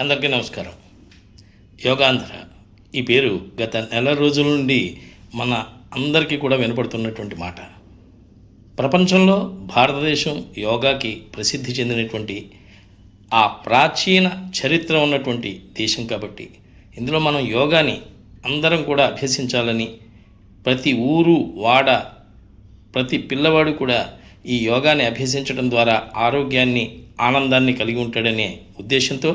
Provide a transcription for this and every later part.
అందరికీ నమస్కారం. యోగాంధ్ర ఈ పేరు గత నెల రోజుల నుండి మన అందరికీ కూడా వినపడుతున్నటువంటి మాట. ప్రపంచంలో భారతదేశం యోగాకి ప్రసిద్ధి చెందినటువంటి ఆ ప్రాచీన చరిత్ర ఉన్నటువంటి దేశం కాబట్టి ఇందులో మనం యోగాని అందరం కూడా అభ్యసించాలని, ప్రతి ఊరు వాడ ప్రతి పిల్లవాడు కూడా ఈ యోగాని అభ్యసించడం ద్వారా ఆరోగ్యాన్ని ఆనందాన్ని కలిగి ఉంటాడనే ఉద్దేశంతో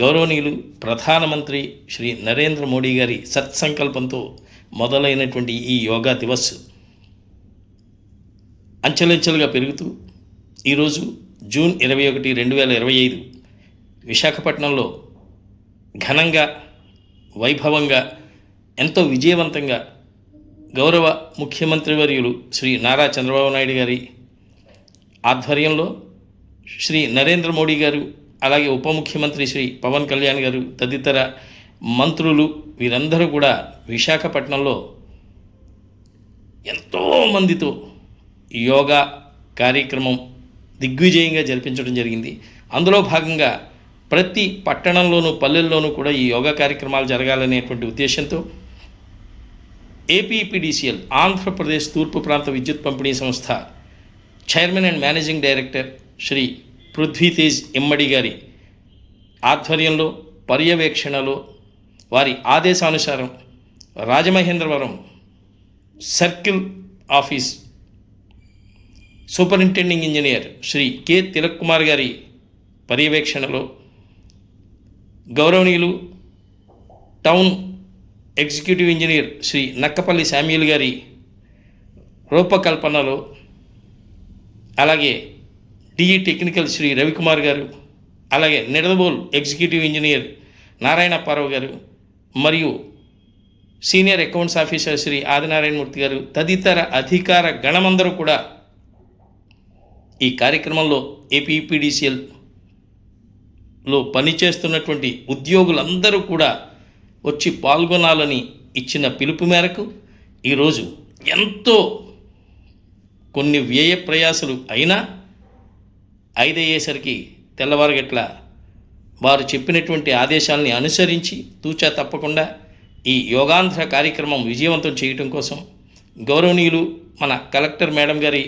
గౌరవనీయులు ప్రధానమంత్రి శ్రీ నరేంద్ర మోడీ గారి సత్సంకల్పంతో మొదలైనటువంటి ఈ యోగా దివస్ అంచెలంచెలుగా పెరుగుతూ ఈరోజు జూన్ 21, 2025 విశాఖపట్నంలో ఘనంగా వైభవంగా ఎంతో విజయవంతంగా గౌరవ ముఖ్యమంత్రి వర్యులు శ్రీ నారా చంద్రబాబు నాయుడు గారి ఆధ్వర్యంలో శ్రీ నరేంద్ర మోడీ గారు, అలాగే ఉప ముఖ్యమంత్రి శ్రీ పవన్ కళ్యాణ్ గారు తదితర మంత్రులు వీరందరూ కూడా విశాఖపట్నంలో ఎంతోమందితో యోగా కార్యక్రమం దిగ్విజయంగా జరిపించడం జరిగింది. అందులో భాగంగా ప్రతి పట్టణంలోనూ పల్లెల్లోనూ కూడా ఈ యోగా కార్యక్రమాలు జరగాలనేటువంటి ఉద్దేశంతో ఏపీపీడీసీఎల్ ఆంధ్రప్రదేశ్ తూర్పు ప్రాంత విద్యుత్ పంపిణీ సంస్థ chairman and managing director Shri Prithvitej Immadi గారి ఆధ్వర్యంలో పర్యవేక్షణలో వారి ఆదేశానుసారం Rajamahendravaram circle office superintending engineer Shri K Tilak Kumar గారి పర్యవేక్షణలో గౌరవనీయులు town executive engineer Shri Nakkapalli Samuel గారి రూపకల్పనలో, అలాగే డిఈ టెక్నికల్ శ్రీ రవికుమార్ గారు, అలాగే నిడదవోల్ ఎగ్జిక్యూటివ్ ఇంజనీర్ నారాయణప్పారావు గారు మరియు senior accounts officer Shri Adinarayanamurthy గారు తదితర అధికార గణమందరూ కూడా ఈ కార్యక్రమంలో ఏపీపీడీసీఎల్లో పనిచేస్తున్నటువంటి ఉద్యోగులందరూ కూడా వచ్చి పాల్గొనాలని ఇచ్చిన పిలుపు మేరకు ఈరోజు ఎంతో కొన్ని వ్యయ ప్రయాసలు అయినా 5 అయ్యేసరికి తెల్లవారుగట్ల వారు చెప్పినటువంటి ఆదేశాలని అనుసరించి తూచా తప్పకుండా ఈ యోగాంధ్ర కార్యక్రమం విజయవంతం చేయటం కోసం గౌరవనీయులు మన కలెక్టర్ మేడం గారి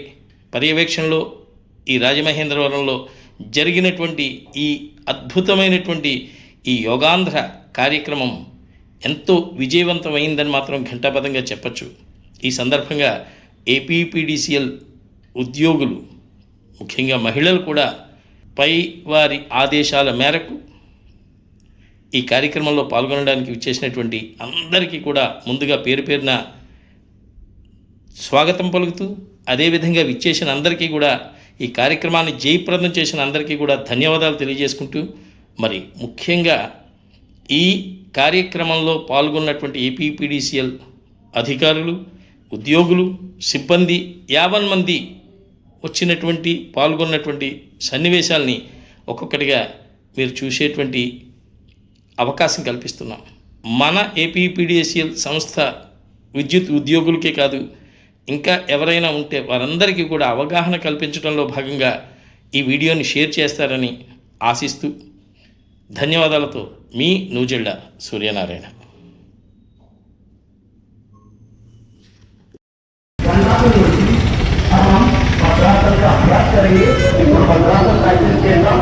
పర్యవేక్షణలో ఈ రాజమహేంద్రవరంలో జరిగినటువంటి ఈ అద్భుతమైనటువంటి ఈ యోగాంధ్ర కార్యక్రమం ఎంతో విజయవంతమైందని మాత్రం ఘంటాపథంగా చెప్పచ్చు. ఈ సందర్భంగా ఏపీపీడీసీఎల్ ఉద్యోగులు, ముఖ్యంగా మహిళలు కూడా పై వారి ఆదేశాల మేరకు ఈ కార్యక్రమంలో పాల్గొనడానికి విచ్చేసినటువంటి అందరికీ కూడా ముందుగా పేరు పేరున స్వాగతం పలుకుతూ, అదేవిధంగా విచ్చేసిన అందరికీ కూడా ఈ కార్యక్రమాన్ని జయప్రదం చేసిన అందరికీ కూడా ధన్యవాదాలు తెలియజేసుకుంటూ, మరి ముఖ్యంగా ఈ కార్యక్రమంలో పాల్గొన్నటువంటి ఏపీపీడీసీఎల్ అధికారులు, ఉద్యోగులు, సిబ్బంది 50 మంది వచ్చినటువంటి పాల్గొన్నటువంటి సన్నివేశాల్ని ఒక్కొక్కటిగా మీరు చూసేటువంటి అవకాశం కల్పిస్తున్నాం. మన ఏపీపీడీసీఎల్ సంస్థ విద్యుత్ ఉద్యోగులకే కాదు, ఇంకా ఎవరైనా ఉంటే వారందరికీ కూడా అవగాహన కల్పించడంలో భాగంగా ఈ వీడియోని షేర్ చేస్తారని ఆశిస్తూ ధన్యవాదాలతో మీ నూజెళ్ళ సూర్యనారాయణ. का अभ्यास करेंगे, इसको 15 साइकिल के अंदर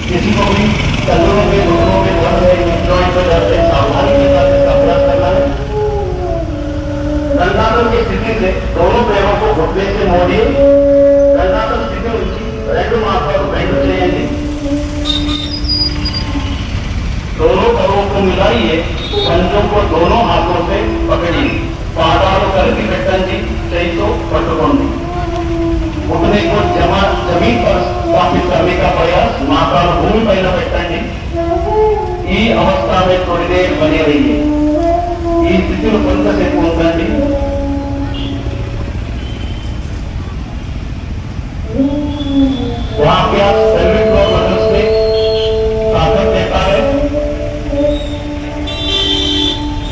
किसी को भी तंदुरों में घुटनों में दर्द है, जॉइंट में दर्द है, सावधानी के साथ इसका अभ्यास करना है। दंडासन की स्थिति से दोनों पैरों को घुटने से मोड़िए। दंडासन स्थिति उनकी रेड मार्क पर बैंड लेंगे, दोनों करों को मिलाइए, पंजों को दोनों हाथों से पकड़िए, పాదాలు కలిపి పెట్టండి, చేయితో పట్టుకోండి. घुटने को जमीन पर स्थापित करने का प्रयास, माथाను భూమి పైన పెట్టండి. ఈ అవస్థ में थोड़ी देर बने रहिए. ఈ స్థితిలో కొంతసేపు ఉండండి. वहाँ अभ्यास शरीर को मदद से ताकत देता है.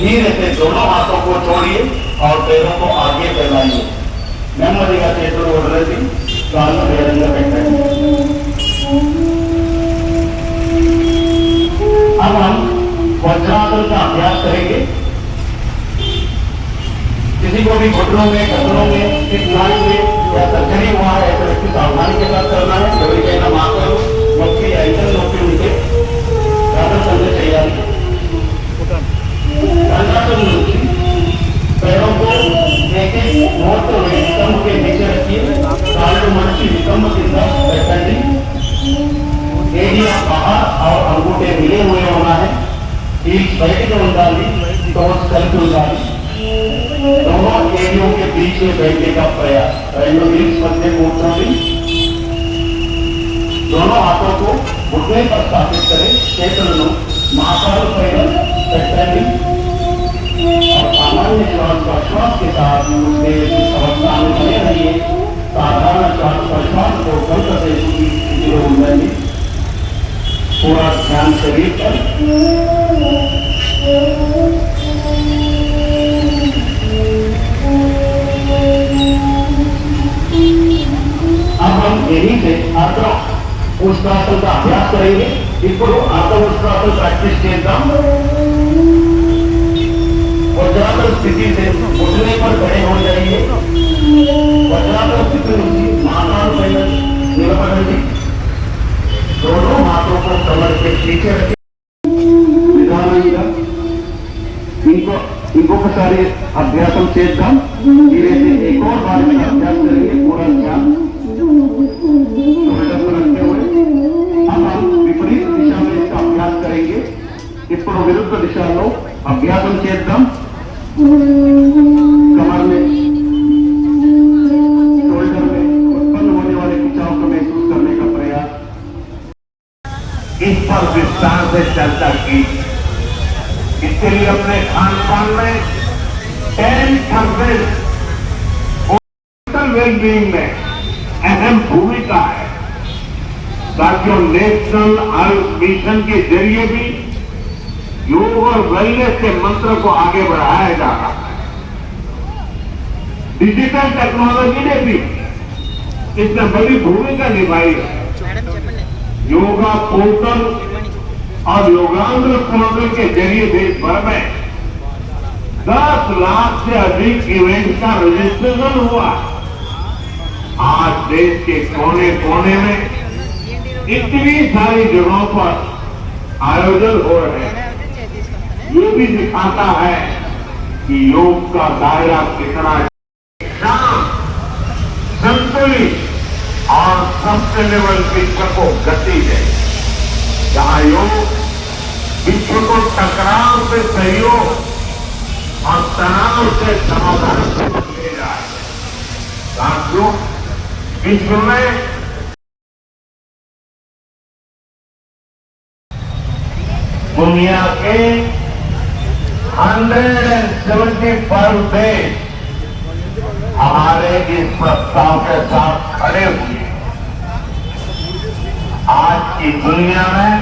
धीरे से दोनों हाथों को छोड़िए, और पैरों को आगे फैलाइए। నెమ్మదిగా చేతులు వదిలేసి కాళ్ళు వేరంగా పెట్టండి। अब हम वज्रासन का अभ्यास करेंगे। किसी को भी घुटनों में, कदमों में, इस नाक में या सर्जरी हुआ है ऐसे व्यक्ति सावधानी के साथ करना है। ఎవరికైనా మాత్రం నొప్పి ఐటమ్ నొప్పి ఉంటే సాధన చేయాలి। దండాసనం నుంచి पैरों को एक मोट विकम्ब के नीचे रखिए। काళ్ళు मर्ची विकम्ब కింద పెట్టండి। एरिया बाहर और अंगूठे मिले हुए होना है। हील्स బయటకు ఉండాలి, टोस కలిపి ఉండాలి। दोनों एरियो के बीच में बैठने का प्रयास। రెండు हील्स मध्य కూర్చోండి। दोनों हाथों को घुटने पर स्थापित करें। చేతులను మోకాళ్ళ పైన పెట్టండి और सामान्य श्वास प्रश्वास के साथ उसके अवस्था में बने रहिए। साधारण श्वास प्रश्वास को बंद करते हुए पूरा ध्यान शरीर पर। अब हम यहीं से अर्ध उष्ट्रासन का अभ्यास करेंगे। ఇప్పుడు अर्ध उष्ट्रासन प्रैक्टिस చేద్దాం। वज्रासन स्थिति से उठने पर खड़े हो जाइए। वज्रासन स्थिति నుంచి మోకాళ్ళ పైన నిలబడండి। दोनों हाथों को कमर के पीछे रखें। నిదానంగా ఇంకొకసారి అభ్యాసం చేద్దాం। धीरे-धीरे एक और बार में अभ्यास करेंगे। पूरा ध्यान शोल्डर पर रखते हुए। अब हम विपरीत दिशा में इसका अभ्यास करेंगे। ఇప్పుడు విరుద్ధ దిశలో అభ్యాసం చేద్దాం। कमर में, शोल्डर में उत्पन्न होने वाले खिंचाव को महसूस करने का प्रयास। इस पर विस्तार से चर्चा की। इसके लिए अपने खान पान में 10% वेलबींग में अहम भूमिका है। साथियों, नेशनल आयुष मिशन के जरिए भी योग और वेलनेस के मंत्र को आगे बढ़ाया जा रहा है। डिजिटल टेक्नोलॉजी ने भी इसमें बड़ी भूमिका निभाई है। योगा पोर्टल और योगांध्र पोर्टल के जरिए देश भर में 10 लाख से अधिक इवेंट का रजिस्ट्रेशन हुआ। आज देश के कोने कोने में इतनी सारी जगहों पर आयोजन हो रहे हैं। ये भी दिखाता है कि योग का दायरा कितना शांत, संतुलित और सस्टेनेबल विश्व को गति दे। जहां योग विश्व को टकराव से सहयोग और तनाव से समाधान ले जाए। साथियों, विश्व में दुनिया के 175 देश हमारे इस प्रस्ताव के साथ खड़े हुए। आज की दुनिया में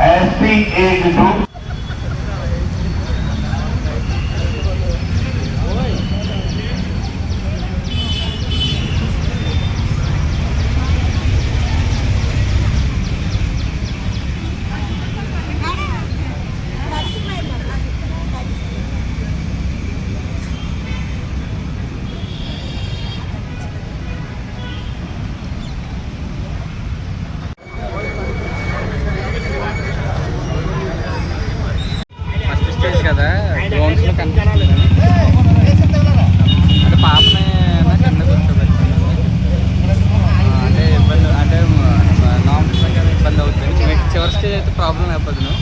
ऐसी एकजुट కదా డ్రోన్స్ లో కనిపిస్తుంది అంటే పాపని కింద కూర్చోబెట్టాను అంటే ఇబ్బంది అంటే నార్మల్ ఇబ్బంది అవుతుంది చివరి స్టేజ్ అయితే ప్రాబ్లం అయిపోతుంది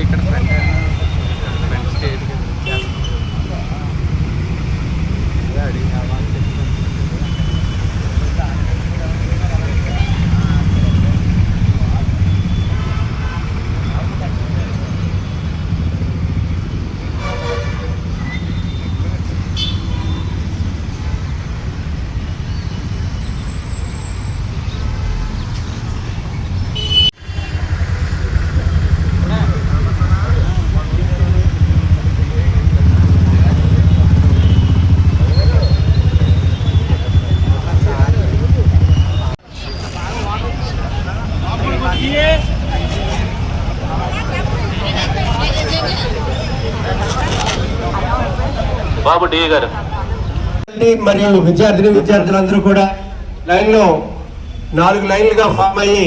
ఇక్కడ ఫ్రంట్ స్టేజ్ బాబు డిఏ గారు. మరియు విద్యార్థులందరూ కూడా లైన్లో 4 లైన్లుగా ఫామ్ అయ్యి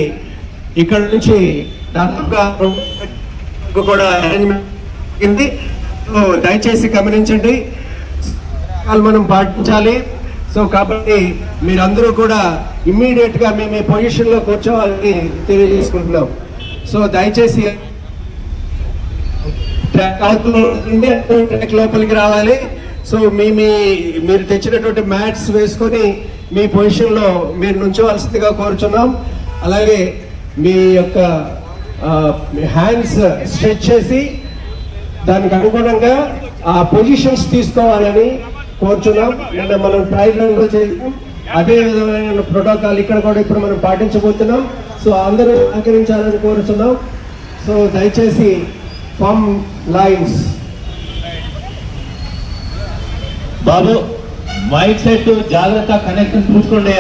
ఇక్కడ నుంచి దాదాపుగా కూడా అరేంజ్మెంట్ అయింది. సో దయచేసి గమనించండి, మనం పాటించాలి. సో కాబట్టి మీరందరూ కూడా ఇమ్మీడియట్ గా మీ పొజిషన్ లో కూర్చోవాలని తెలియజేసుకుంటున్నాం. సో దయచేసి ట్రాక్ లోపలికి రావాలి. సో మీరు తెచ్చినటువంటి మ్యాట్స్ వేసుకొని మీ పొజిషన్ లో మీరు నుంచోవలసిందిగా కోరుచున్నాం. అలాగే మీ యొక్క హ్యాండ్స్ స్ట్రెచ్ చేసి దానికి అనుగుణంగా ఆ పొజిషన్స్ తీసుకోవాలని కోరుచున్నాం. నిన్న మనం ట్రయల్ రన్ చేసాం, అదే విధమైన ప్రోటోకాల్ ఇక్కడ కూడా ఇప్పుడు మనం పాటించబోతున్నాం. సో అందరూ సహకరించాలని కోరుచున్నాం. సో దయచేసి ఫామ్ లైన్స్. బాబు మైక్ సెట్ జాగ్రత్త కనెక్షన్ చూసుకోండి.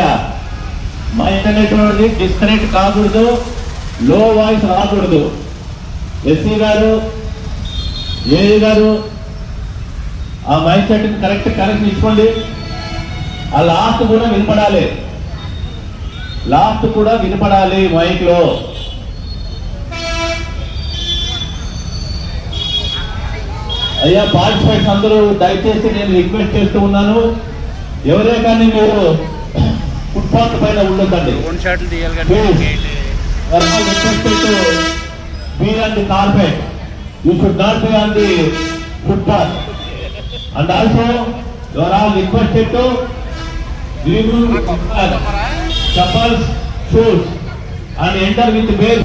మైక్ అనేటువంటి డిస్కనెక్ట్ కాకూడదు, లో వాయిస్ రాకూడదు. ఎస్సీ గారు, ఏఈ గారు ఆ మైక్ సెట్ కరెక్ట్ కనెక్షన్ ఇచ్చుకోండి. ఆ లాస్ట్ కూడా వినపడాలి మైక్ లో. అయ్యా పార్టిసిపేట్స్ అందరూ దయచేసి నేను రిక్వెస్ట్ చేస్తూ ఉన్నాను, ఎవరే కానీ మీరు ఫుట్పాత్ పైన ఉండొద్దండి. Be on the carpet. You should not be on the footpath. And also, you are all requested to remove chappals, shoes, and enter with bare.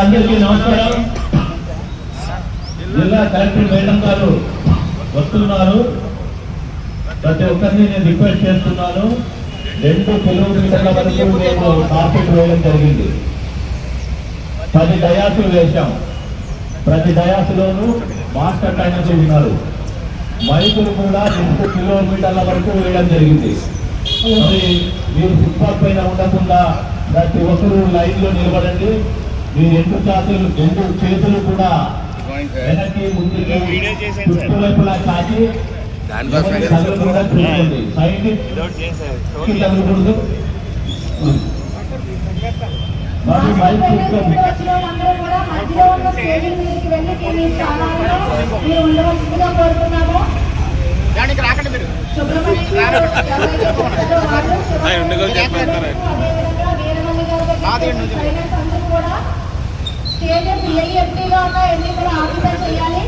అందరికీ నమస్కారం. జిల్లా కలెక్టర్ మేడం గారు వస్తున్నారు. ప్రతి ఒక్కరిని నేను రిక్వెస్ట్ చేస్తున్నాను, 2 కిలోమీటర్ల వరకు మేము కార్పెట్ వేయడం జరిగింది. 10 డయాసులు వేశాం. ప్రతి డయాసులోనూ మాస్టర్ ట్రైనర్స్ ఉన్నారు. మైకులు కూడా 2 కిలోమీటర్ల వరకు వేయడం జరిగింది. మరి మీరు ఫుట్పాత్ పైన ఉండకుండా ప్రతి ఒక్కరూ లైన్ లో నిలబడండి. మీ 2 చేతులు కూడా వెనక్కి ముందుకు చుట్టూ వైపులా చాచి కూడా చూడండి. సైడ్ తగ్గకూడదు. మరి మైక్ చూసుకోండి. స్టేజెస్ ఏ ఎంపీగా ఉన్నా ఎన్ని కూడా ఆక్యుపై చేయాలి.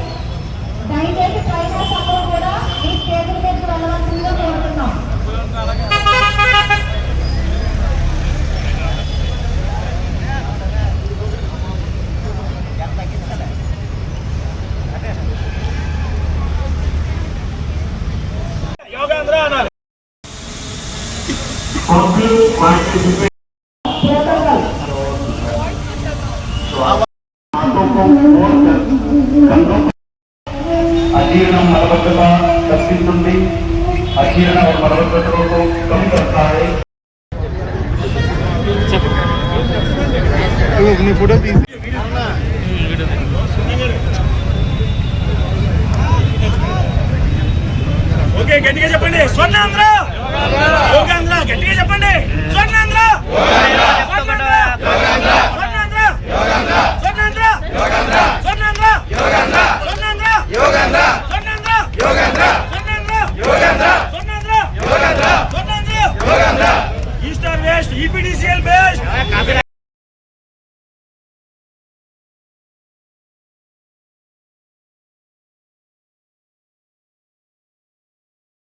దయచేసి ట్రైనర్స్ అందరూ కూడా ఈ స్టేజ్ల మీదకి వెళ్ళవలసిందిగా కోరుతున్నాం. अजीर्ण मलबद्धता तप्पिस्तुंदी. अजीर्ण और मलबद्धतों को कम करता है. ఓకే, గట్టిగా చెప్పండి. స్వర్ణాంధ్ర, యోగాంధ్ర, గట్టిగా చెప్పండి. Swarnandhra, Swarnandhra, Swarnandhra, Swarnandhra, Swarnandhra, east or west, EPDCL best.